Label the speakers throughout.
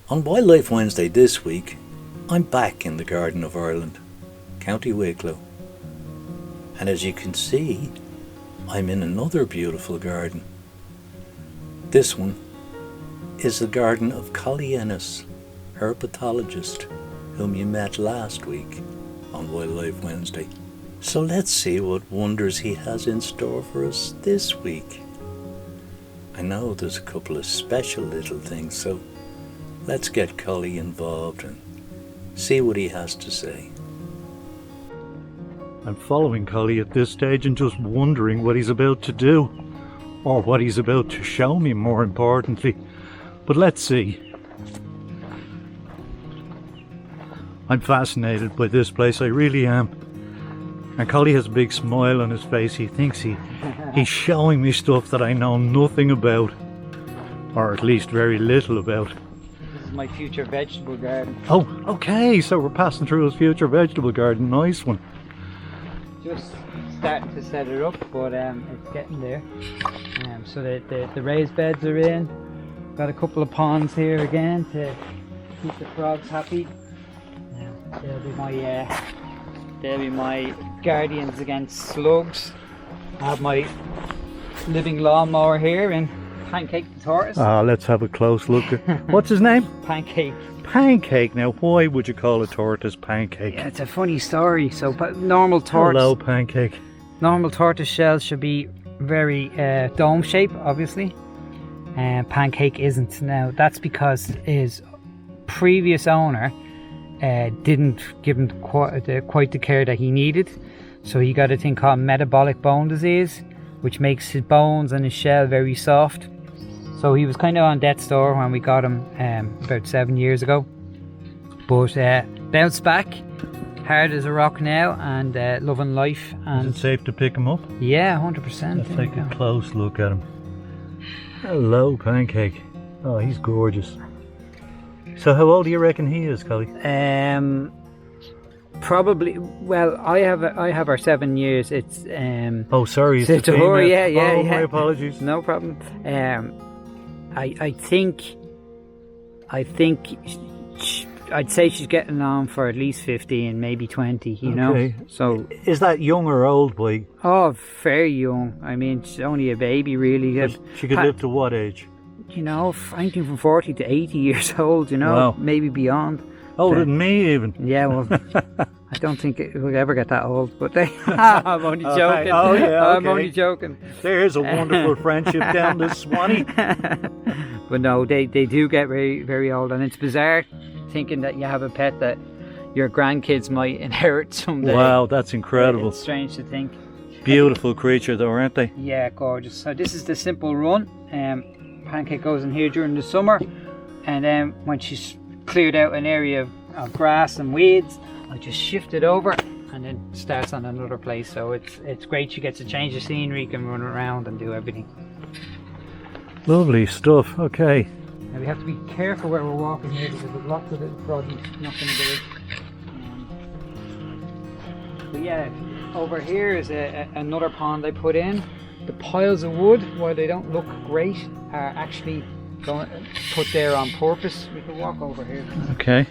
Speaker 1: On Wildlife Wednesday this week, I'm back in the Garden of Ireland, County Wicklow. And as you can see, I'm in another beautiful garden. This one is the garden of Collie Ennis, herpetologist, whom you met last week on Wildlife Wednesday. So let's see what wonders he has in store for us this week. I know there's a couple of special little things, so let's get Collie involved and see what he has to say.
Speaker 2: I'm following Collie at this stage and just wondering what he's about to do, or what he's about to show me, more importantly. But let's see. I'm fascinated by this place, I really am. And Collie has a big smile on his face. He thinks he's showing me stuff that I know nothing about, or at least very little about.
Speaker 3: This is my future vegetable garden.
Speaker 2: Oh, okay, so we're passing through his future vegetable garden. Nice one.
Speaker 3: Just starting to set it up, but it's getting there. So the raised beds are in. Got a couple of ponds here again to keep the frogs happy. They'll be my guardians against slugs. I have my living lawnmower here in Pancake the tortoise.
Speaker 2: Let's have a close look. What's his name?
Speaker 3: Pancake.
Speaker 2: Pancake. Now, why would you call a tortoise Pancake?
Speaker 3: Yeah, it's a funny story. So, normal tortoise.
Speaker 2: Hello, Pancake.
Speaker 3: Normal tortoise shells should be very dome shaped, obviously. And Pancake isn't. Now, that's because his previous owner didn't give him quite the care that he needed. So he got a thing called metabolic bone disease, which makes his bones and his shell very soft. So he was kind of on death's door when we got him about 7 years ago. But bounced back, hard as a rock now, and loving life. And
Speaker 2: is it safe to pick him up?
Speaker 3: Yeah, 100%.
Speaker 2: Let's take a close look at him. Hello, Pancake. Oh, he's gorgeous. So how old do you reckon he is, Collie?
Speaker 3: Probably. Well, I have our 7 years. It's
Speaker 2: oh, sorry. It's
Speaker 3: a female. Yeah.
Speaker 2: My apologies.
Speaker 3: No problem. I think I'd say she's getting on for at least 15, maybe 20. You know.
Speaker 2: So is that young or old, boy?
Speaker 3: Oh, very young. I mean, she's only a baby, really.
Speaker 2: She could live to what age?
Speaker 3: You know, anything from 40 to 80 years old, you know,
Speaker 2: wow.
Speaker 3: Maybe beyond.
Speaker 2: Older than me, even.
Speaker 3: Yeah, well, I don't think we'll ever get that old, but I'm only joking.
Speaker 2: Oh, yeah, okay.
Speaker 3: I'm only joking.
Speaker 2: There's a wonderful friendship down this Swanee.
Speaker 3: But no, they do get very, very old, and it's bizarre thinking that you have a pet that your grandkids might inherit someday.
Speaker 2: Wow, that's incredible.
Speaker 3: It's strange to think.
Speaker 2: Beautiful creature, though, aren't they?
Speaker 3: Yeah, gorgeous. So this is the simple run. Pancake goes in here during the summer, and then when she's cleared out an area of grass and weeds, I just shift it over and then starts on another place. So it's great. She gets a change of scenery, can run around and do everything.
Speaker 2: Lovely stuff. Okay.
Speaker 3: Now we have to be careful where we're walking here because there's lots of little froggies knocking about. But yeah, over here is another pond I put in. The piles of wood, while they don't look great, are actually put there on purpose. We can walk over here.
Speaker 2: Okay.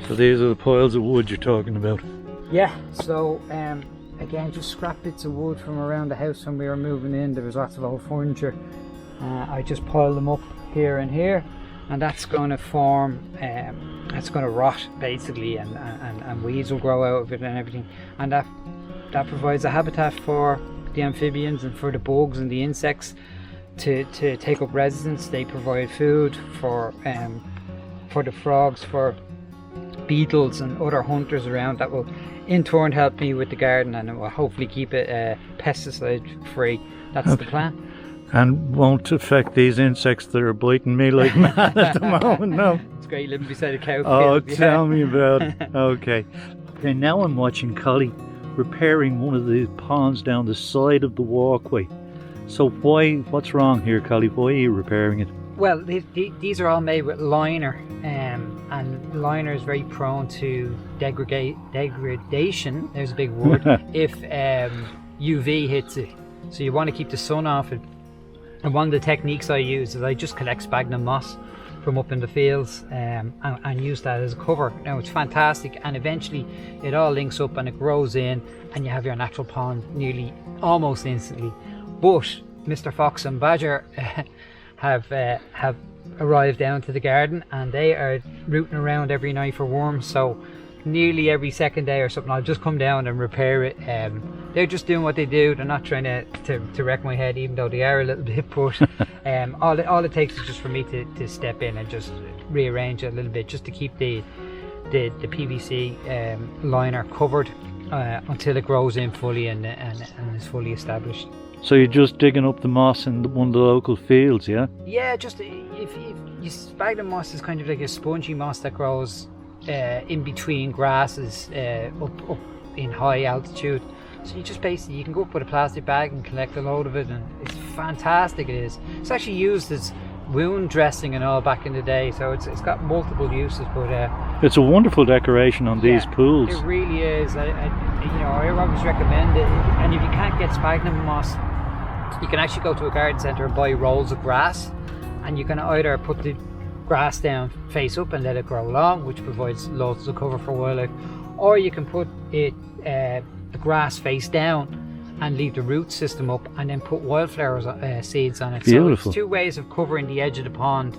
Speaker 2: So these are the piles of wood you're talking about?
Speaker 3: Yeah, so again, just scrap bits of wood from around the house when we were moving in. There was lots of old furniture. I just piled them up here and here, and that's going to form, that's going to rot basically, and weeds will grow out of it and everything. And that provides a habitat for the amphibians and for the bugs and the insects to take up residence. They provide food for the frogs, for beetles and other hunters around that will in turn help me with the garden, and it will hopefully keep it pesticide free. That's the plan.
Speaker 2: And won't affect these insects that are biting me like mad at the moment, no?
Speaker 3: It's great living beside a cow field.
Speaker 2: Oh, tell me about it. Okay, now I'm watching Collie repairing one of the ponds down the side of the walkway. So what's wrong here, Collie? Why are you repairing it?
Speaker 3: Well, these are all made with liner, and liner is very prone to degradation, there's a big word, if UV hits it. So you want to keep the sun off it. And one of the techniques I use is I just collect sphagnum moss from up in the fields, and use that as a cover. Now it's fantastic, and eventually it all links up and it grows in, and you have your natural pond nearly almost instantly. But Mr. Fox and Badger have arrived down to the garden, and they are rooting around every night for worms. So nearly every second day or something, I'll just come down and repair it. They're just doing what they do. They're not trying to wreck my head, even though they are a little bit. But all it takes is just for me to step in and just rearrange it a little bit, just to keep the PVC liner covered until it grows in fully and is fully established.
Speaker 2: So you're just digging up the moss in one of the local fields, yeah?
Speaker 3: Yeah, just if you sphagnum moss is kind of like a spongy moss that grows in between grasses up in high altitude. So you just basically, you can go up with a plastic bag and collect a load of it, and it's fantastic. It is. It's actually used as wound dressing and all back in the day, so it's got multiple uses. But
Speaker 2: it's a wonderful decoration on these pools.
Speaker 3: It really is. I always recommend it. And if you can't get sphagnum moss, you can actually go to a garden centre and buy rolls of grass, and you can either put the grass down face up and let it grow long, which provides loads of cover for wildlife, or you can put it the grass face down and leave the root system up, and then put wildflowers seeds on it.
Speaker 2: Beautiful.
Speaker 3: So it's two ways of covering the edge of the pond.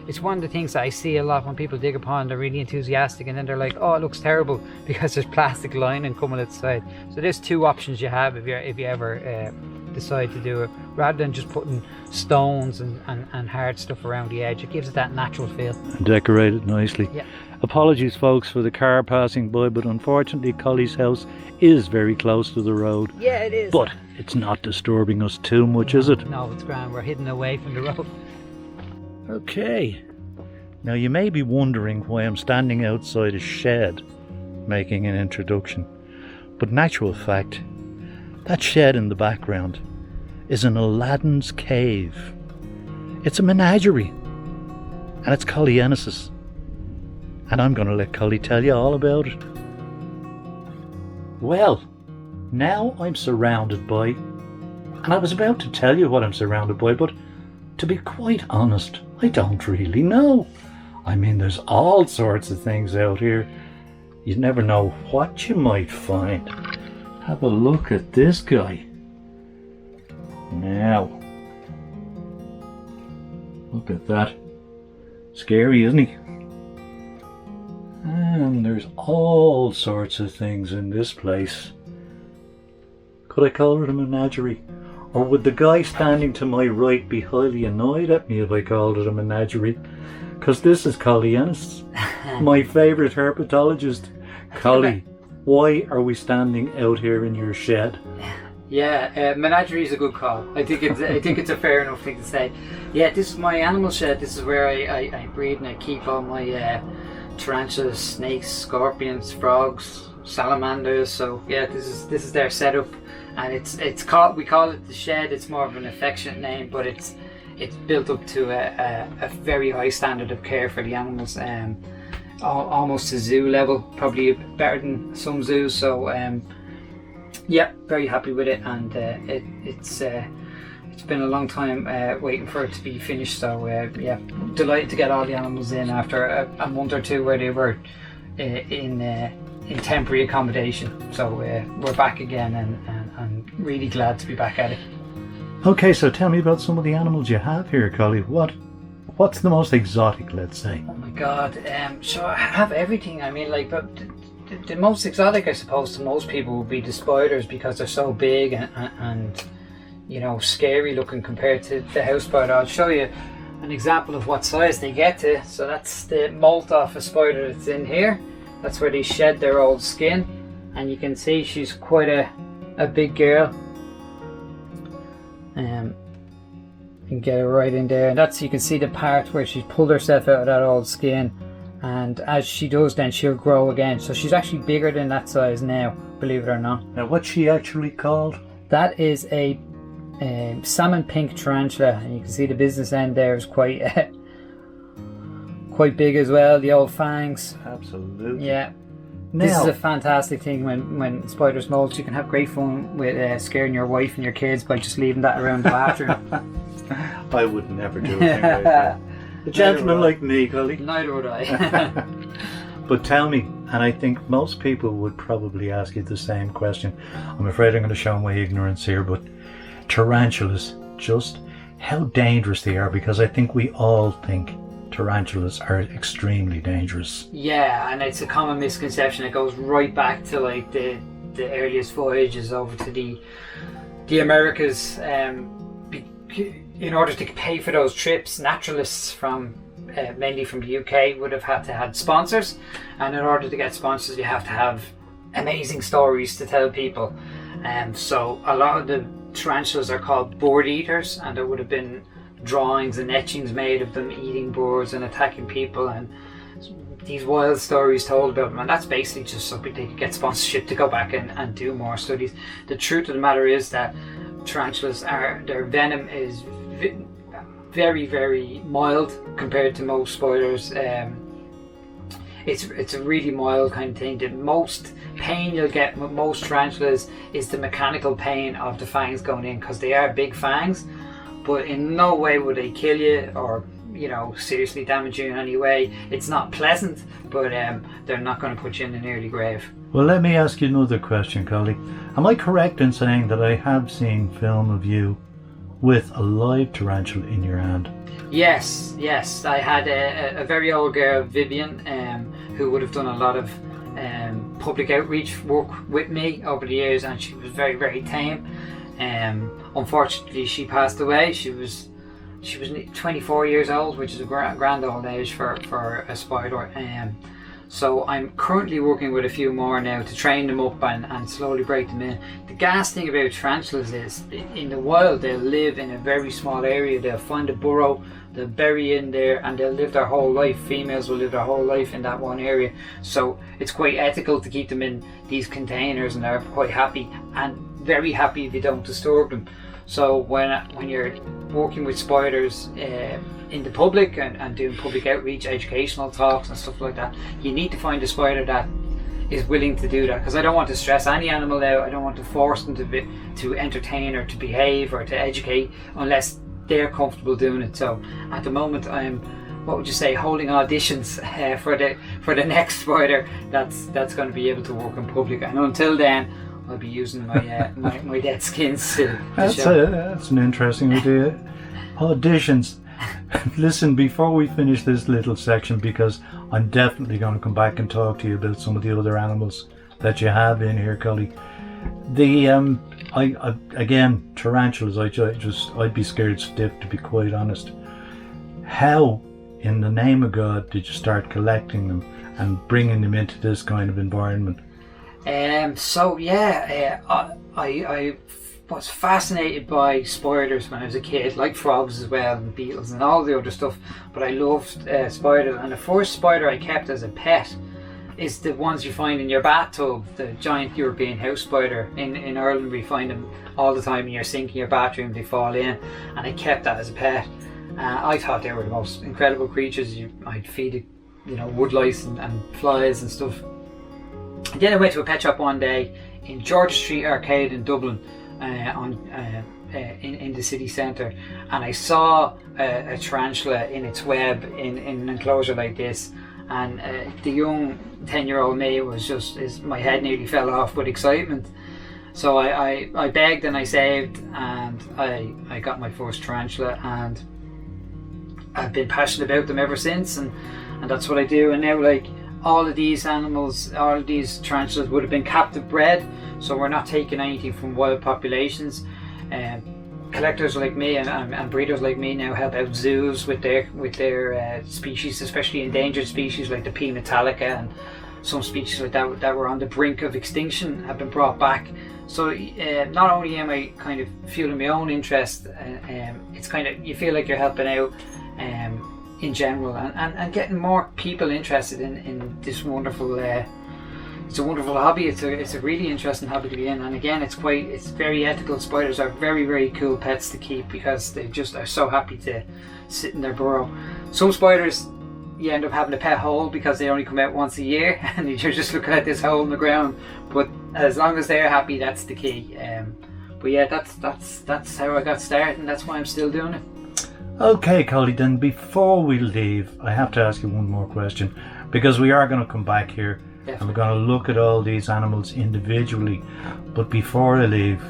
Speaker 3: It's one of the things that I see a lot when people dig a pond. They're really enthusiastic, and then they're like, "Oh, it looks terrible," because there's plastic lining coming outside. So there's two options you have if you ever decide to do it, rather than just putting stones and hard stuff around the edge. It gives it that natural feel.
Speaker 2: And decorate it nicely.
Speaker 3: Yeah.
Speaker 2: Apologies, folks, for the car passing by, but unfortunately Collie's house is very close to the road.
Speaker 3: Yeah, it is.
Speaker 2: But it's not disturbing us too much, is it?
Speaker 3: No, it's grand. We're hidden away from the road.
Speaker 2: Okay. Now you may be wondering why I'm standing outside a shed making an introduction. But in actual fact, that shed in the background is an Aladdin's cave. It's a menagerie. And it's Collie Ennis's. And I'm going to let Collie tell you all about it. Well, now I'm surrounded by... And I was about to tell you what I'm surrounded by, but to be quite honest, I don't really know. I mean, there's all sorts of things out here. You never know what you might find. Have a look at this guy. Now, look at that. Scary, isn't he? And there's all sorts of things in this place. Could I call it a menagerie? Or would the guy standing to my right be highly annoyed at me if I called it a menagerie? Because this is Collie Ennis, my favourite herpetologist. Collie, why are we standing out here in your shed?
Speaker 3: Yeah, menagerie is a good call. I think it's a fair enough thing to say. Yeah, this is my animal shed. This is where I breed and I keep all my tarantulas, snakes, scorpions, frogs, salamanders. So yeah, this is their setup, and we call it the shed. It's more of an affectionate name, but it's built up to a very high standard of care for the animals. Almost to zoo level, probably better than some zoos. So yeah, very happy with it, and it's been a long time waiting for it to be finished. So yeah, delighted to get all the animals in after a month or two where they were in temporary accommodation. So we're back again, and I'm really glad to be back at it.
Speaker 2: Okay, so tell me about some of the animals you have here, Collie. What's the most exotic, let's say?
Speaker 3: Oh my god, so I have everything. I mean, like, but the most exotic, I suppose, to most people would be the spiders, because they're so big and you know, scary looking compared to the house spider. I'll show you an example of what size they get to. So that's the molt off a spider that's in here. That's where they shed their old skin, and you can see she's quite a big girl. You can get her right in there, and that's, you can see the part where she's pulled herself out of that old skin, and as she does, then she'll grow again. So she's actually bigger than that size now, believe it or not.
Speaker 2: Now, what's she actually called?
Speaker 3: That is a salmon pink tarantula, and you can see the business end there is quite quite big as well. The old fangs.
Speaker 2: Absolutely.
Speaker 3: Yeah.
Speaker 2: Now,
Speaker 3: this is a fantastic thing when spiders molt. You can have great fun with scaring your wife and your kids by just leaving that around the bathroom.
Speaker 2: I would never do a thing like that. A gentleman like me, Collie.
Speaker 3: Neither would I.
Speaker 2: But tell me, and I think most people would probably ask you the same question. I'm afraid I'm going to show my ignorance here, but tarantulas, just how dangerous they are, because I think we all think tarantulas are extremely dangerous.
Speaker 3: Yeah, and it's a common misconception. It goes right back to like the earliest voyages over to the Americas. In order to pay for those trips, naturalists from mainly from the UK would have had to have sponsors, and in order to get sponsors you have to have amazing stories to tell people. So a lot of the tarantulas are called bird eaters, and there would have been drawings and etchings made of them eating birds and attacking people, and these wild stories told about them, and that's basically just so they could get sponsorship to go back and do more studies. The truth of the matter is that tarantulas their venom is very, very mild compared to most spiders. It's a really mild kind of thing. The most pain you'll get with most tarantulas is the mechanical pain of the fangs going in, because they are big fangs, but in no way would they kill you or seriously damage you in any way. It's not pleasant, but they're not going to put you in an early grave.
Speaker 2: Well, let me ask you another question, Collie. Am I correct in saying that I have seen film of you with a live tarantula in your hand?
Speaker 3: Yes. I had a very old girl, Vivian, who would have done a lot of public outreach work with me over the years, and she was very, very tame. Unfortunately, she passed away. She was 24 years old, which is a grand old age for a spider. So I'm currently working with a few more now to train them up and slowly break them in. The gas thing about tarantulas is, in the wild they'll live in a very small area. They'll find a burrow, they'll bury in there, and they'll live their whole life. Females will live their whole life in that one area. So it's quite ethical to keep them in these containers, and they're quite happy, and very happy if you don't disturb them. So when you're working with spiders in the public and doing public outreach, educational talks and stuff like that, you need to find a spider that is willing to do that, because I don't want to stress any animal out. I don't want to force them to entertain or to behave or to educate unless they're comfortable doing it. So at the moment I'm, what would you say, holding auditions for the next spider that's going to be able to work in public, and until then I'll be using my my dead skins to show.
Speaker 2: That's an interesting idea. Auditions. Listen, before we finish this little section, because I'm definitely going to come back and talk to you about some of the other animals that you have in here, Collie. Again, tarantulas, I'd be scared stiff, to be quite honest. How, in the name of God, did you start collecting them and bringing them into this kind of environment?
Speaker 3: I was fascinated by spiders when I was a kid, like frogs as well, and beetles and all the other stuff, but I loved spiders. And the first spider I kept as a pet is the ones you find in your bathtub, the giant European house spider. In Ireland we find them all the time in your sink in your bathroom. They fall in, and I kept that as a pet. I thought they were the most incredible creatures. I'd feed it, woodlice and flies and stuff. And then I went to a pet shop one day in George Street Arcade in Dublin, in the city centre, and I saw a tarantula in its web in an enclosure like this, and the young 10-year-old me my head nearly fell off with excitement. So I begged and I saved, and I got my first tarantula, and I've been passionate about them ever since, and that's what I do. And now, like, all of these animals, all of these tarantulas would have been captive bred, so we're not taking anything from wild populations. Collectors like me and breeders like me now help out zoos with their species, especially endangered species like the P. metallica, and some species like that were on the brink of extinction have been brought back. So not only am I kind of fueling my own interest, it's kind of, you feel like you're helping out in general, and getting more people interested in this wonderful it's a wonderful hobby. It's a really interesting hobby to be in, and again it's very ethical. Spiders are very, very cool pets to keep because they just are so happy to sit in their burrow. Some spiders you end up having a pet hole because they only come out once a year and you're just looking at this hole in the ground, but as long as they're happy, that's the key. But yeah, that's how I got started, and that's why I'm still doing it.
Speaker 2: Okay, Collie, then before we leave, I have to ask you one more question, because we are going to come back here and we're going to look at all these animals individually. But before I leave,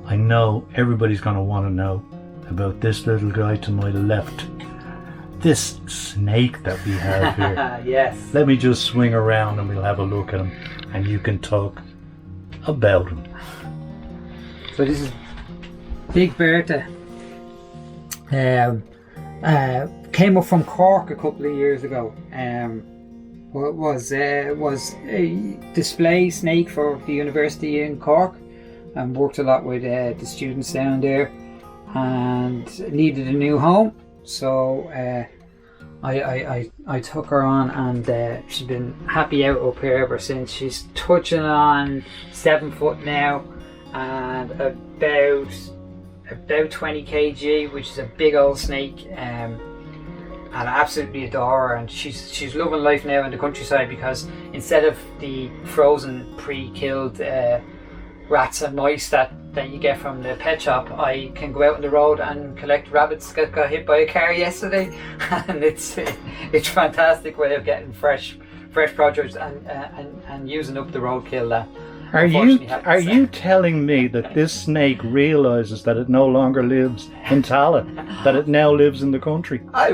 Speaker 2: I know everybody's going to want to know about this little guy to my left. This snake that we have here.
Speaker 3: Yes.
Speaker 2: Let me just swing around and we'll have a look at him and you can talk about him.
Speaker 3: So this is Big Bertha. Came up from Cork a couple of years ago. Was a display snake for the university in Cork, and worked a lot with the students down there, and needed a new home. So I took her on, and she's been happy out up here ever since. She's touching on 7 foot now, and about 20 kg, which is a big old snake, and I absolutely adore her. And she's loving life now in the countryside, because instead of the frozen pre-killed rats and mice that you get from the pet shop, I can go out on the road and collect rabbits that got hit by a car yesterday, and it's a fantastic way of getting fresh produce and using up the roadkill that.
Speaker 2: Are you telling me that this snake realizes that it no longer lives in Tala, that it now lives in the country?
Speaker 3: I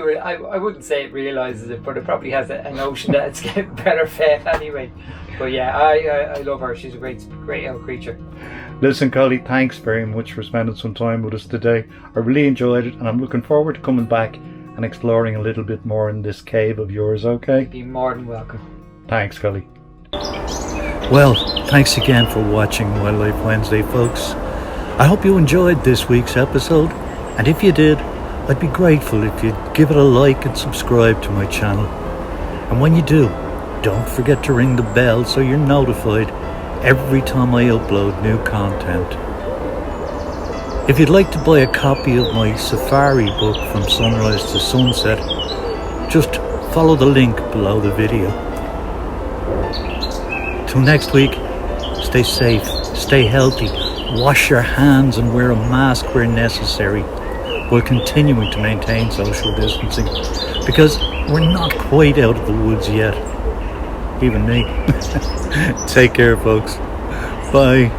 Speaker 3: wouldn't say it realizes it, but it probably has a notion that it's getting better fed anyway. But yeah, I love her. She's a great old creature.
Speaker 2: Listen, Collie, thanks very much for spending some time with us today. I really enjoyed it, and I'm looking forward to coming back and exploring a little bit more in this cave of yours, okay?
Speaker 3: You'd be more than welcome.
Speaker 2: Thanks, Collie.
Speaker 1: Well, thanks again for watching Wildlife Wednesday, folks. I hope you enjoyed this week's episode, and if you did, I'd be grateful if you'd give it a like and subscribe to my channel. And when you do, don't forget to ring the bell so you're notified every time I upload new content. If you'd like to buy a copy of my safari book From Sunrise to Sunset, just follow the link below the video. Till next week, stay safe, stay healthy, wash your hands and wear a mask where necessary, while continuing to maintain social distancing, because we're not quite out of the woods yet. Even me. Take care, folks. Bye.